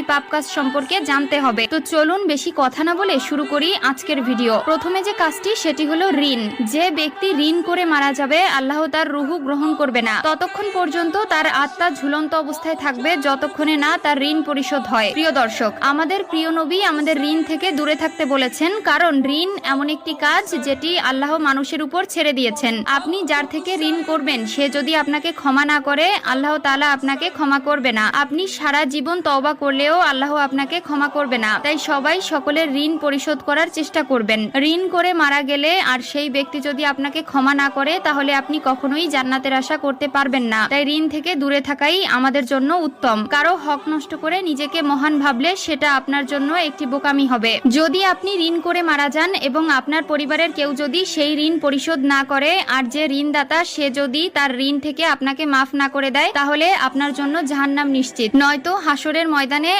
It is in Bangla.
পাপ কাজ সম্পর্কে জানতে হবে। তো চলুন বেশি কথা না বলে শুরু করি আজকের ভিডিও। প্রথমে যে কাজটি সেটি হলো ঋণ। যে ব্যক্তি ঋণ করে মারা যাবে আল্লাহ তার রুহু গ্রহণ করবে না ততক্ষণ পর্যন্ত তার আত্মা ঝুলন্ত অবস্থায় থাকবে যতক্ষণে না তার ঋণ পরিশোধ হয়। প্রিয় দর্শক, আমাদের প্রিয় নবী আমাদের ঋণ থেকে দূরে থাকতে বলেছেন, কারণ ঋণ এমন একটি কাজ যেটি আল্লাহ মানুষের উপর ছেড়ে দিয়েছেন। আপনি যার থেকে ঋণ করবেন সে যদি আপনাকে ক্ষমা না করে আল্লাহ তাআলা আপনাকে ক্ষমা করবে না। আপনি সারা জীবন তওবা করলেও আল্লাহ আপনাকে ক্ষমা করবে না। তাই সবাই সকলের ঋণ পরিশোধ করার চেষ্টা করবেন। ঋণ করে মারা গেলে আর সেই ব্যক্তি যদি আপনাকে ক্ষমা না করে তাহলে আপনি কখনোই জান্নাতের আশা করতে পারবেন না। তাই ঋণ থেকে দূরে থাকাই আমাদের জন্য উত্তম। কারো হক নষ্ট করে নিজেকে মহান ভাবলে সেটা আপনার জন্য একটি বোকামি হবে। যদি আপনি ঋণ করে মারা যান এবং আপনার পরিবারের কেউ যদি সেই ঋণ পরিশোধ না করে আর যে ঋণদাতা সে যদি তার ঋণ থেকে আপনাকে মাফ না করে দেয় তাহলে আপনার জন্য জাহান্নাম নিশ্চিত। নয়তো হাসরের ময়দানে